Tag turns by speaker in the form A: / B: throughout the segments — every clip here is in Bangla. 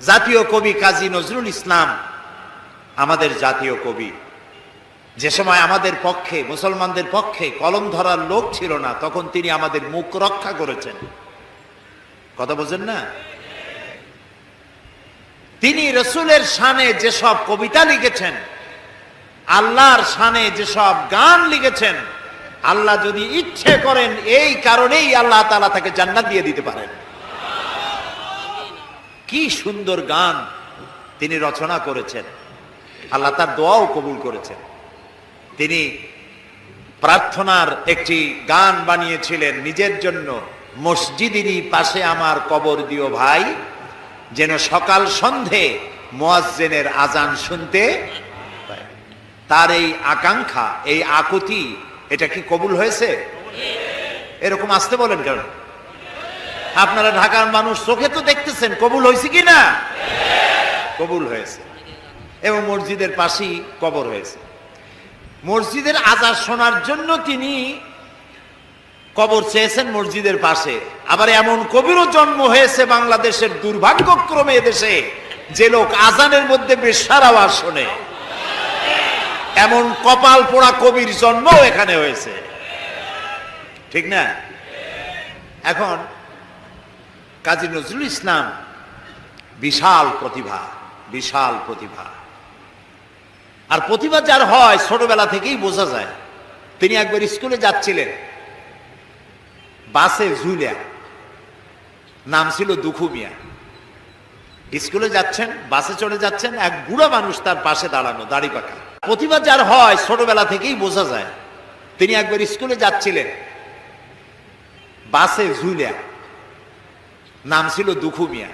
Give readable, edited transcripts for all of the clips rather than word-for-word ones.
A: জাতীয় কবি কাজী নজরুল ইসলাম আমাদের জাতীয় কবি। যে সময় আমাদের পক্ষে, মুসলমানদের পক্ষে কলম ধরার লোক ছিল না, তখন তিনি আমাদের মুখ রক্ষা করেছেন। কথা বোঝেন না? তিনি রসুলের শানে যেসব কবিতা লিখেছেন, আল্লাহর শানে যেসব গান লিখেছেন, আল্লাহ যদি ইচ্ছে করেন এই কারণেই আল্লাহ তাআলা তাকে জান্নাত দিয়ে দিতে পারেন। কি সুন্দর গান তিনি রচনা করেছেন, আল্লাহ তার দোয়াও কবুল করেছেন। তিনি প্রার্থনার একটি গান বানিয়েছিলেন নিজের জন্য, মসজিদেরই পাশে আমার কবর দিও ভাই, যেন সকাল সন্ধে মুয়াজ্জিনের আজান শুনতে পাই। তার এই আকাঙ্ক্ষা, এই আকুতি, এটা কি কবুল হয়েছে? এরকম আসতে বলেন কেন? আপনারা ঢাকার মানুষ, চোখে তো দেখতেছেন, কবুল হয়েছে কি না? কবুল হয়েছে। এবং মসজিদের পাশেই কবর হয়েছে। মসজিদের আজান শোনার জন্য তিনি কবর চেয়েছেন মসজিদের পাশে। আবার এমন কবিরও জন্ম হয়েছে বাংলাদেশের, দুর্ভাগ্যক্রমে এদেশে, যে লোক আজানের মধ্যে বেশ্যার আওয়াজ শোনে। এমন কপাল পোড়া কবির জন্মও এখানে হয়েছে, ঠিক না? এখন কাজী নজরুল ইসলাম বিশাল প্রতিভা, বিশাল প্রতিভা। আর প্রতিভা যার হয় ছোটবেলা থেকেই বোঝা যায়। তিনি একবার স্কুলে যাচ্ছিলেন, বাসে ঝুলিয়া, নাম ছিল দুখু মিয়া। স্কুলে যাচ্ছেন, বাসে চড়ে যাচ্ছেন, এক বুড়া মানুষ তার পাশে দাঁড়ানো, দাড়ি পাকা। প্রতিভা যার হয় ছোটবেলা থেকেই বোঝা যায়। তিনি একবার স্কুলে যাচ্ছিলেন, বাসে ঝুলিয়া, নাম ছিল দুখু মিয়া।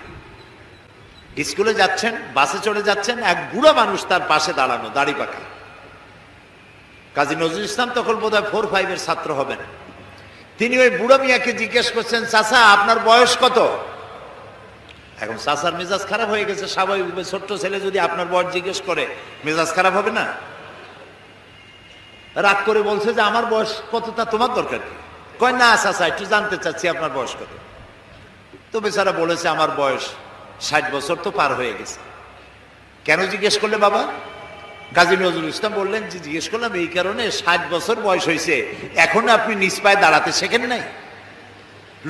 A: স্কুলে যাচ্ছেন, বাসে চড়ে যাচ্ছেন, এক বুড়া মানুষ তার পাশে দাঁড়ানো, দাড়ি পাকা। কাজী নজরুল ইসলাম তখন বোধহয় 4-5 ছাত্র হবেন। তিনি ওই বুড়া মিয়াকে জিজ্ঞেস করছেন, চাচা আপনার বয়স কত? এখন চাচার মেজাজ খারাপ হয়ে গেছে, স্বাভাবিক। ছোট্ট ছেলে যদি আপনার বয়স জিজ্ঞেস করে, মেজাজ খারাপ হবে না? রাগ করে বলছে যে আমার বয়স কত, তা তোমার দরকার কি? কয় না চাচা, একটু জানতে চাচ্ছি আপনার বয়স কত। তো বেচারা বলেছে আমার বয়স 60 বছর তো পার হয়ে গেছে। কেন জিজ্ঞেস করলে বাবা? কাজী নজরুল ইসলাম বললেন যে জিজ্ঞেস করলাম এই কারণে, 60 বছর বয়স হয়েছে, এখন আপনি নিজ পায়ে দাঁড়াতে শেখেন নাই।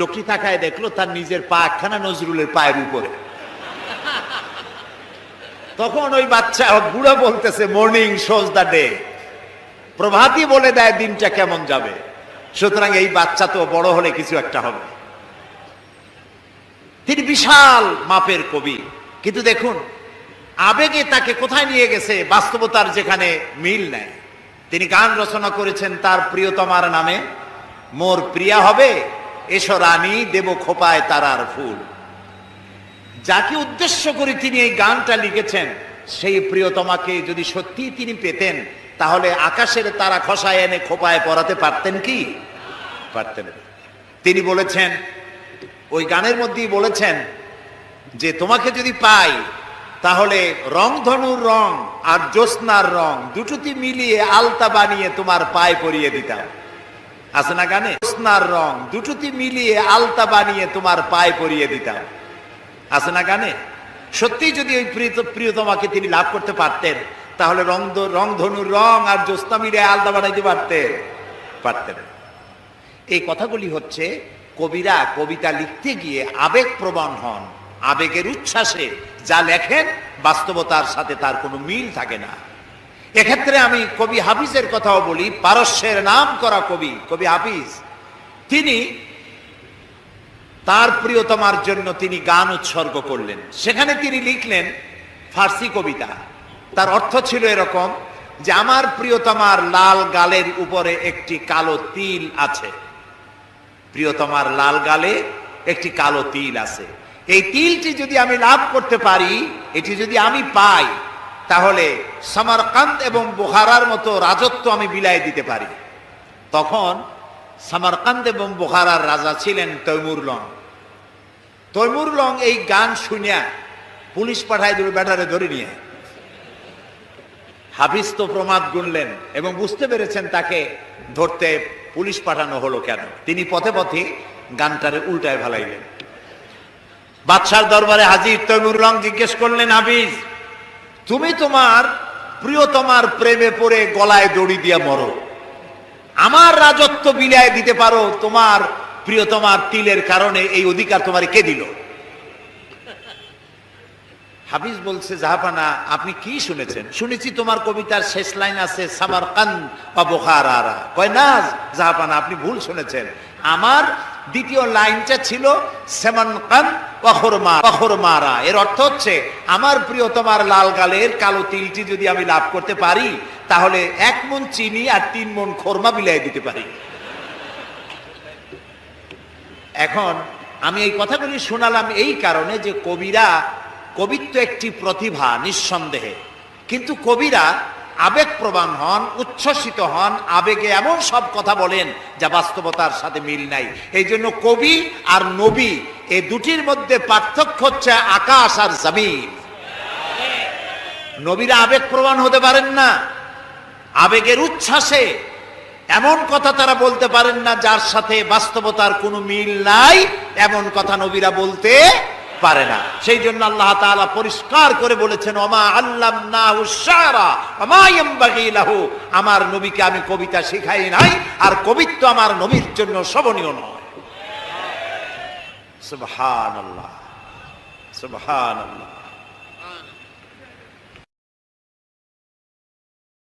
A: লোকটি তাকায় দেখলো তার নিজের পা একখানা নজরুলের পায়ের উপরে। তখন ওই বাচ্চা বুড়া বলতেছে, মর্নিং শোজ দ্য ডে, প্রভাতই বলে দেয় দিনটা কেমন যাবে। সুতরাং এই বাচ্চা তো বড় হলে কিছু একটা হবে। তিনি বিশাল মাপের কবি, কিন্তু দেখুন আবেগে তাকে কোথায় নিয়ে গেছে, বাস্তবতার যেখানে মিল নেই। তিনি গান রচনা করেছেন তার প্রিয়তমার নামে, মোর প্রিয়া হবে এসো রানী, দেব খোপায় তারার ফুল। যাকে উদ্দেশ্য করে তিনি এই গানটা লিখেছেন, সেই প্রিয়তমাকে যদি সত্যি তিনি পেতেন, তাহলে আকাশের তারা খসায় এনে খোপায় পরাতে পারতেন কি? পারতেন। তিনি বলেছেন, ওই গানের মধ্যেই বলেছেন যে তোমাকে যদি পাই তাহলে রংধনুর রং আর জ্যোৎস্নার রং দুটোতে মিলিয়ে আলতা বানিয়ে তোমার পায়ে পরিয়ে দিতাম। আছে না গানে? জ্যোৎস্নার রং দুটোতে মিলিয়ে আলতা বানিয়ে তোমার পায়ে পরিয়ে দিতাম। আছে না গানে? সত্যি যদি ওই প্রিয়তমাকে তিনি লাভ করতে পারতেন, তাহলে রংধনুর রং আর জ্যোৎস্না মিলিয়ে আলতা বানাইতে পারতেন। এই কথাগুলি হচ্ছে কবিরা কবিতা লিখতে গিয়ে আবেগ প্রবণ হন, আবেগের উচ্ছ্বাসে যা লেখেন বাস্তবতার সাথে তার কোনো মিল থাকে না। এক্ষেত্রে আমি কবি হাফিজের কথাও বলি, পারস্যের নাম করা কবি, কবি হাফিজ। তিনি তার প্রিয়তমার জন্য তিনি গান উৎসর্গ করলেন। সেখানে তিনি লিখলেন ফার্সি কবিতা। তার অর্থ ছিল এরকম যে আমার প্রিয়তমার লাল গালের উপরে একটি কালো তিল আছে। প্রিয়তমার লাল গালে একটি কালো তিল আছে। এই তিলটি যদি আমি লাভ করতে পারি, এটি যদি আমি পাই, তাহলে সামারকান্দ এবং বুখারার মতো রাজত্ব আমি বিলাই দিতে পারি। তখন সামারকান্দ এবং বুখারার রাজা ছিলেন তৈমুর লং। তৈমুর লং এই গান শুনিয়া পুলিশ পাঠায় দিল, ব্যাটারে ধরে নিয়ে। হাফিজ তো প্রমাদ গুনলেন এবং বুঝতে পেরেছেন তাকে ধরতে পুলিশ পাঠানো হলো কেন। তিনি পথে পথে গানটারে উল্টায় ভালাইলেন। বাদশার দরবারে হাজির তৈমুর রং জিজ্ঞেস করলেন, হাফিজ তুমি তোমার প্রিয়তমার প্রেমে পড়ে গলায় দড়ি দিয়া মরো, আমার রাজত্ব বিলায় দিতে পারো, তোমার প্রিয়তমার তিলের কারণে এই অধিকার তোমার কে দিল? হাফিজ বলছে, জাহাপানা আপনি কি শুনেছেন? শুনেছি তোমার কবিতার শেষ লাইন আছে সামারকান্দ বা বুখারা। কয় না জাহাপানা, আপনি ভুল শুনেছেন। আমার দ্বিতীয় লাইনটা ছিল সেমানকান ওয়াখরমারা। এর অর্থ হচ্ছে আমার প্রিয়তমার লাল গালের কালো তিলটি যদি আমি লাভ করতে পারি তাহলে 1 মণ চিনি আর 3 মণ খোরমা বিলাই দিতে পারি। এখন আমি এই কথাগুলি শোনালাম এই কারণে যে কবিত্ব একটি প্রতিভা নিঃসন্দেহে, কিন্তু কবিরা আবেগপ্রবণ হন, উচ্ছ্বসিত হন, আবেগে এমন সব কথা বলেন যা বাস্তবতার সাথে মিল নাই। এই জন্য কবি আর নবী এই দুটির মধ্যে পার্থক্য হচ্ছে আকাশ আর জমিন। নবীরা আবেগপ্রবণ হতে পারেন না, আবেগের উচ্ছ্বাসে এমন কথা তারা বলতে পারেন না যার সাথে বাস্তবতার কোনো মিল নাই, এমন কথা নবীরা বলতে পারে না। সেই জন্য আল্লাহ তাআলা পরিষ্কার করে বলেছেন, ওমা আল্লামনাহু শারা ওমা ইয়ামবাগি লাহু, আমার নবীকে আমি কবিতা শেখাই নাই, আর কবিত্ব আমার নবীর জন্য শোভনীয় নয়। সুবহানাল্লাহ, সুবহানাল্লাহ।